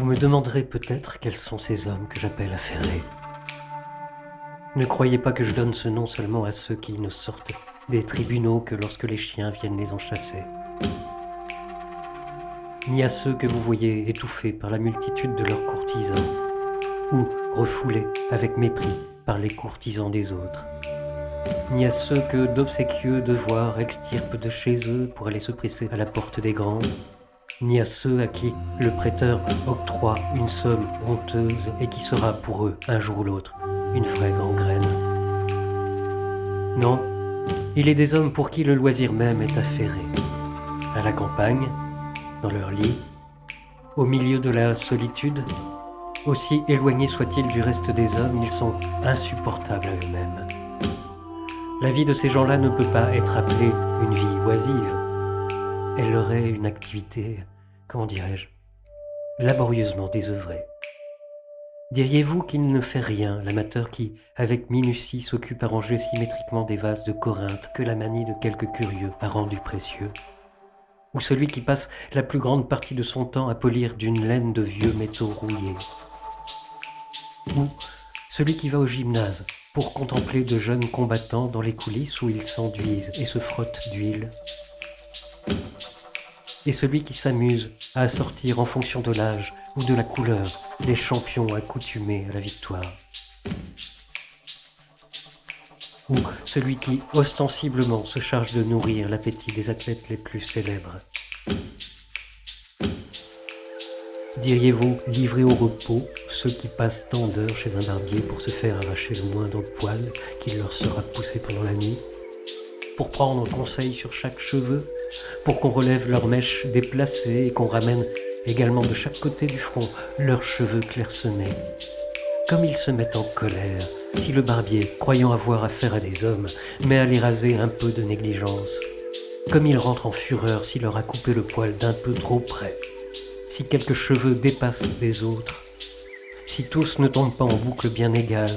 Vous me demanderez peut-être quels sont ces hommes que j'appelle affairés. Ne croyez pas que je donne ce nom seulement à ceux qui ne sortent des tribunaux que lorsque les chiens viennent les enchasser, ni à ceux que vous voyez étouffés par la multitude de leurs courtisans, ou refoulés avec mépris par les courtisans des autres, ni à ceux que d'obséquieux devoirs extirpent de chez eux pour aller se presser à la porte des grands, ni à ceux à qui le prêteur octroie une somme honteuse et qui sera pour eux, un jour ou l'autre, une vraie gangrène. Non, il est des hommes pour qui le loisir même est affairé. À la campagne, dans leur lit, au milieu de la solitude, aussi éloignés soient-ils du reste des hommes, ils sont insupportables à eux-mêmes. La vie de ces gens-là ne peut pas être appelée une vie oisive. Elle leur est une activité, comment dirais-je, laborieusement désœuvrée. Diriez-vous qu'il ne fait rien, l'amateur qui, avec minutie, s'occupe à ranger symétriquement des vases de Corinthe que la manie de quelques curieux a rendus précieux? Ou celui qui passe la plus grande partie de son temps à polir d'une laine de vieux métaux rouillés? Ou celui qui va au gymnase pour contempler de jeunes combattants dans les coulisses où ils s'enduisent et se frottent d'huile? Et celui qui s'amuse à assortir en fonction de l'âge ou de la couleur les champions accoutumés à la victoire? Ou celui qui, ostensiblement, se charge de nourrir l'appétit des athlètes les plus célèbres? Diriez-vous livrer au repos ceux qui passent tant d'heures chez un barbier pour se faire arracher le moindre poil qu'il leur sera poussé pendant la nuit, pour prendre conseil sur chaque cheveu, pour qu'on relève leurs mèches déplacées et qu'on ramène également de chaque côté du front leurs cheveux clairsemés? Comme ils se mettent en colère si le barbier, croyant avoir affaire à des hommes, met à les raser un peu de négligence. Comme il rentre en fureur s'il leur a coupé le poil d'un peu trop près, si quelques cheveux dépassent des autres, si tous ne tombent pas en boucle bien égale.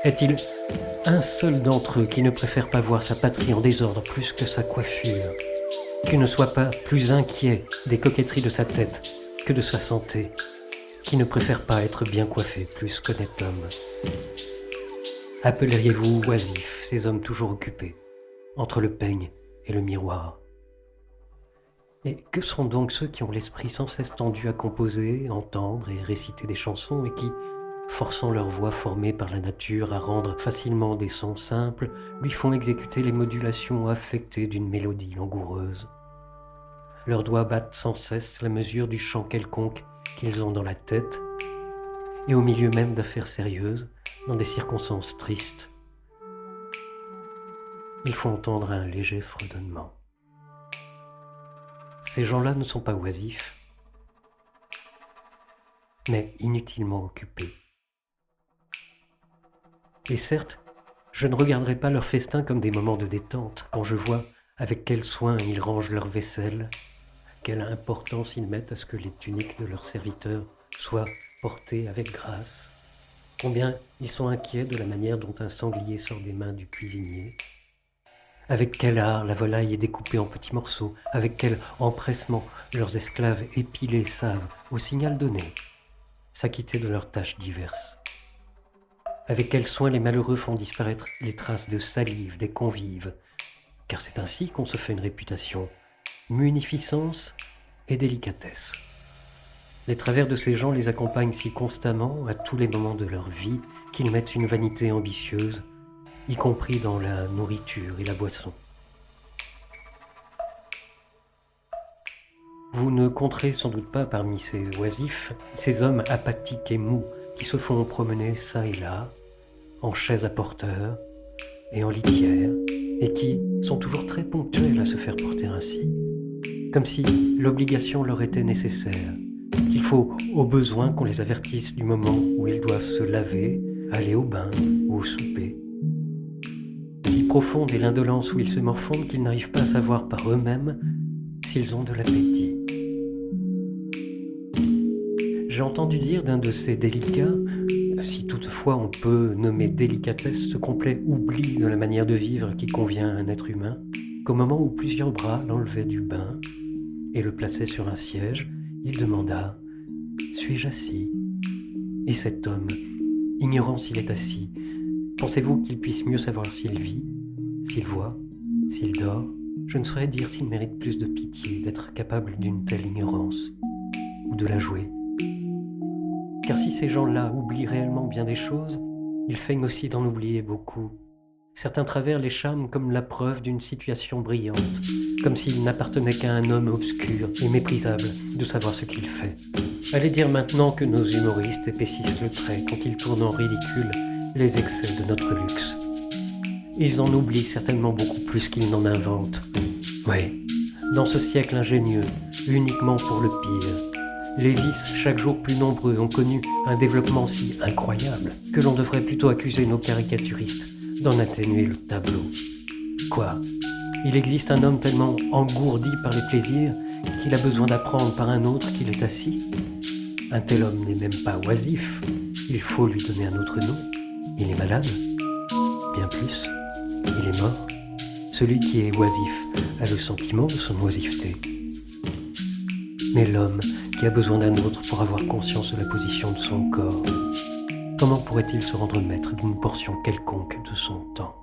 Est-il un seul d'entre eux qui ne préfère pas voir sa patrie en désordre plus que sa coiffure, qui ne soit pas plus inquiet des coquetteries de sa tête que de sa santé, qui ne préfère pas être bien coiffé plus qu'honnête homme? Appelleriez-vous oisifs ces hommes toujours occupés entre le peigne et le miroir? Et que sont donc ceux qui ont l'esprit sans cesse tendu à composer, entendre et réciter des chansons et qui, forçant leur voix formée par la nature à rendre facilement des sons simples, lui font exécuter les modulations affectées d'une mélodie langoureuse? Leurs doigts battent sans cesse la mesure du chant quelconque qu'ils ont dans la tête, et au milieu même d'affaires sérieuses, dans des circonstances tristes, ils font entendre un léger fredonnement. Ces gens-là ne sont pas oisifs, mais inutilement occupés. Et certes, je ne regarderai pas leurs festins comme des moments de détente, quand je vois avec quel soin ils rangent leur vaisselle, quelle importance ils mettent à ce que les tuniques de leurs serviteurs soient portées avec grâce, combien ils sont inquiets de la manière dont un sanglier sort des mains du cuisinier, avec quel art la volaille est découpée en petits morceaux, avec quel empressement leurs esclaves épilés savent, au signal donné, s'acquitter de leurs tâches diverses. Avec quel soin les malheureux font disparaître les traces de salive des convives, car c'est ainsi qu'on se fait une réputation, munificence et délicatesse. Les travers de ces gens les accompagnent si constamment à tous les moments de leur vie qu'ils mettent une vanité ambitieuse, y compris dans la nourriture et la boisson. Vous ne compterez sans doute pas parmi ces oisifs, ces hommes apathiques et mous qui se font promener çà et là, en chaise à porteur et en litière, et qui sont toujours très ponctuels à se faire porter ainsi, comme si l'obligation leur était nécessaire, qu'il faut au besoin qu'on les avertisse du moment où ils doivent se laver, aller au bain ou au souper. Si profonde est l'indolence où ils se morfondent qu'ils n'arrivent pas à savoir par eux-mêmes s'ils ont de l'appétit. J'ai entendu dire d'un de ces délicats, si toutefois on peut nommer délicatesse ce complet oubli de la manière de vivre qui convient à un être humain, qu'au moment où plusieurs bras l'enlevaient du bain et le plaçaient sur un siège, il demanda Suis-je assis? Et cet homme, ignorant s'il est assis, pensez-vous qu'il puisse mieux savoir s'il vit, s'il voit, s'il dort? Je ne saurais dire s'il mérite plus de pitié d'être capable d'une telle ignorance, ou de la jouer. Car si ces gens-là oublient réellement bien des choses, ils feignent aussi d'en oublier beaucoup. Certains travers les charment comme la preuve d'une situation brillante, comme s'il n'appartenait qu'à un homme obscur et méprisable de savoir ce qu'il fait. Allez dire maintenant que nos humoristes épaississent le trait quand ils tournent en ridicule les excès de notre luxe. Ils en oublient certainement beaucoup plus qu'ils n'en inventent. Oui, dans ce siècle ingénieux, uniquement pour le pire, les vices chaque jour plus nombreux ont connu un développement si incroyable que l'on devrait plutôt accuser nos caricaturistes d'en atténuer le tableau. Quoi? Il existe un homme tellement engourdi par les plaisirs qu'il a besoin d'apprendre par un autre qu'il est assis? Un tel homme n'est même pas oisif, il faut lui donner un autre nom. Il est malade? Bien plus, il est mort. Celui qui est oisif a le sentiment de son oisiveté. Mais l'homme qui a besoin d'un autre pour avoir conscience de la position de son corps, comment pourrait-il se rendre maître d'une portion quelconque de son temps ?